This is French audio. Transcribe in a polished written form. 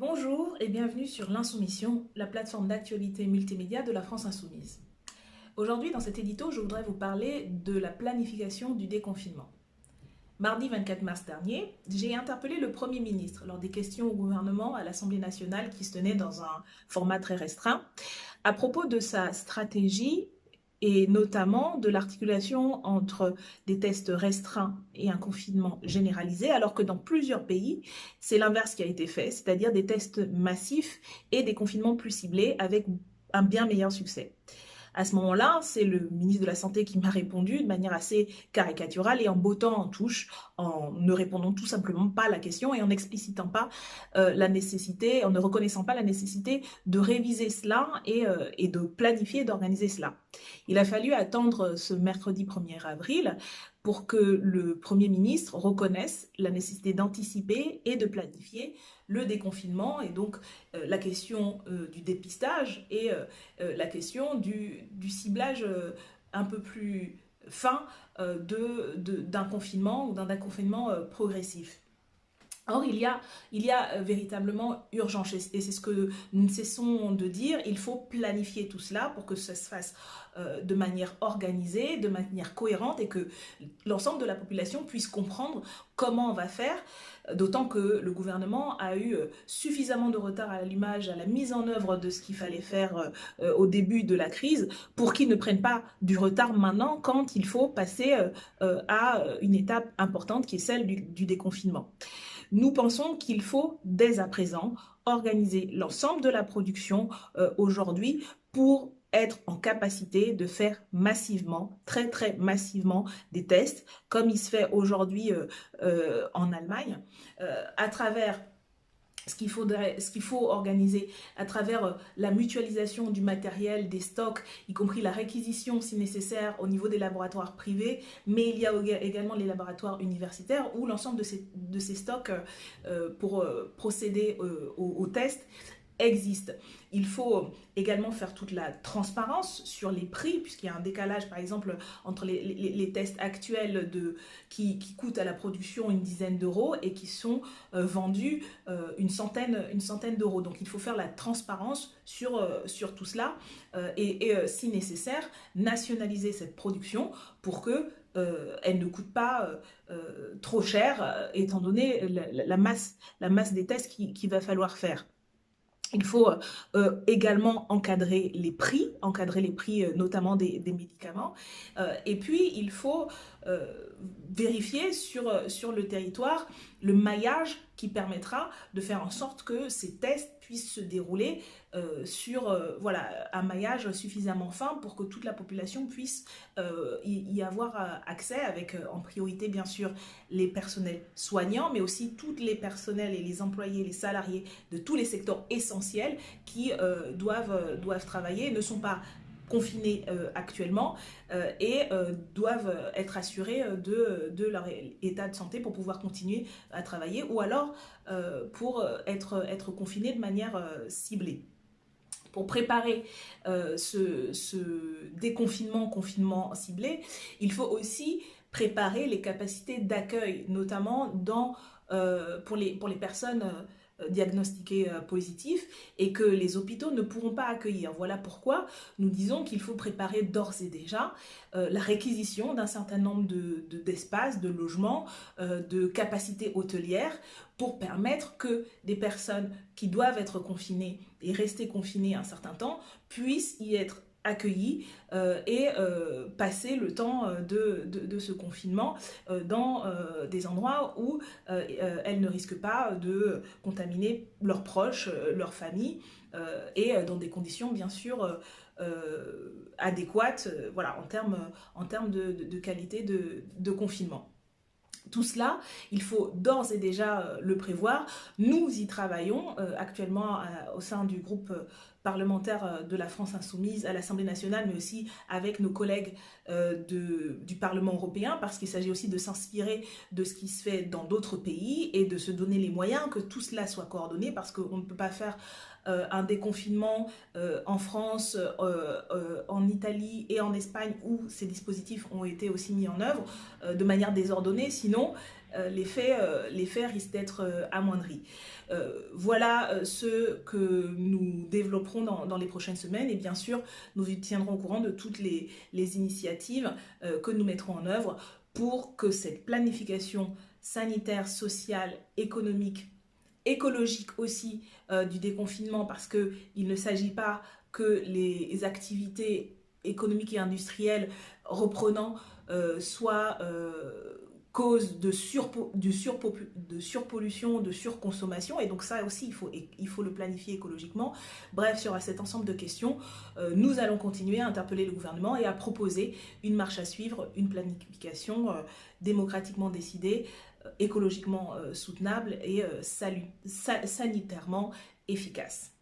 Bonjour et bienvenue sur l'Insoumission, la plateforme d'actualité multimédia de la France Insoumise. Aujourd'hui, dans cet édito, je voudrais vous parler de la planification du déconfinement. Mardi 24 mars dernier, j'ai interpellé le Premier ministre lors des questions au gouvernement à l'Assemblée nationale qui se tenaient dans un format très restreint, à propos de sa stratégie et notamment de l'articulation entre des tests restreints et un confinement généralisé, alors que dans plusieurs pays, c'est l'inverse qui a été fait, c'est-à-dire des tests massifs et des confinements plus ciblés avec un bien meilleur succès. À ce moment-là, c'est le ministre de la Santé qui m'a répondu de manière assez caricaturale et en bottant en touche, en ne répondant tout simplement pas à la question et en n'explicitant pas la nécessité, en ne reconnaissant pas la nécessité de réviser cela et de planifier, d'organiser cela. Il a fallu attendre ce mercredi 1er avril pour que le Premier ministre reconnaisse la nécessité d'anticiper et de planifier le déconfinement et donc la question du dépistage et la question du ciblage un peu plus fin d'un confinement ou d'un déconfinement progressif. Or, il y a véritablement urgence, et c'est ce que nous ne cessons de dire, il faut planifier tout cela pour que ça se fasse de manière organisée, de manière cohérente, et que l'ensemble de la population puisse comprendre comment on va faire, d'autant que le gouvernement a eu suffisamment de retard à l'allumage, à la mise en œuvre de ce qu'il fallait faire au début de la crise, pour qu'il ne prenne pas du retard maintenant quand il faut passer à une étape importante qui est celle du déconfinement. Nous pensons qu'il faut dès à présent organiser l'ensemble de la production aujourd'hui pour être en capacité de faire massivement, très massivement des tests, comme il se fait aujourd'hui en Allemagne, à travers ce qu'il faut organiser à travers la mutualisation du matériel, des stocks, y compris la réquisition si nécessaire au niveau des laboratoires privés, mais il y a également les laboratoires universitaires où l'ensemble de ces stocks pour procéder aux tests existe. Il faut également faire toute la transparence sur les prix, puisqu'il y a un décalage, par exemple, entre les tests actuels qui coûtent à la production une dizaine d'euros et qui sont vendus une centaine d'euros. Donc il faut faire la transparence sur tout cela et si nécessaire, nationaliser cette production pour que elle ne coûte pas trop cher, étant donné la masse des tests qu'il va falloir faire. Il faut également encadrer les prix notamment des médicaments. Et puis, il faut vérifier sur le territoire le maillage qui permettra de faire en sorte que ces tests puissent se dérouler sur voilà, un maillage suffisamment fin pour que toute la population puisse y avoir accès, avec en priorité bien sûr les personnels soignants, mais aussi tous les personnels et les employés, les salariés de tous les secteurs essentiels qui doivent travailler et ne sont pas confinés actuellement et doivent être assurés de leur état de santé pour pouvoir continuer à travailler ou alors pour être confinés de manière ciblée. Pour préparer ce confinement ciblé, il faut aussi préparer les capacités d'accueil, notamment pour les personnes diagnostiqués positifs et que les hôpitaux ne pourront pas accueillir. Voilà pourquoi nous disons qu'il faut préparer d'ores et déjà la réquisition d'un certain nombre d'espaces, de logements, de capacités hôtelières pour permettre que des personnes qui doivent être confinées et rester confinées un certain temps puissent y être accueillis et passer le temps de ce confinement dans des endroits où elles ne risquent pas de contaminer leurs proches, leurs familles et dans des conditions bien sûr adéquates voilà, en termes de qualité de confinement. Tout cela, il faut d'ores et déjà le prévoir. Nous y travaillons actuellement au sein du groupe parlementaire de la France Insoumise à l'Assemblée nationale, mais aussi avec nos collègues du Parlement européen, parce qu'il s'agit aussi de s'inspirer de ce qui se fait dans d'autres pays et de se donner les moyens que tout cela soit coordonné, parce qu'on ne peut pas faire un déconfinement en France, en Italie et en Espagne où ces dispositifs ont été aussi mis en œuvre de manière désordonnée. Sinon, les faits risquent d'être amoindris. Voilà ce que nous développerons dans les prochaines semaines et bien sûr, nous vous tiendrons au courant de toutes les initiatives que nous mettrons en œuvre pour que cette planification sanitaire, sociale, économique, écologique aussi du déconfinement, parce qu'il ne s'agit pas que les activités économiques et industrielles reprenant soient cause de surpollution, de surconsommation, et donc ça aussi il faut le planifier écologiquement. Bref, sur cet ensemble de questions, nous allons continuer à interpeller le gouvernement et à proposer une marche à suivre, une planification démocratiquement décidée, écologiquement soutenable et sanitairement efficace.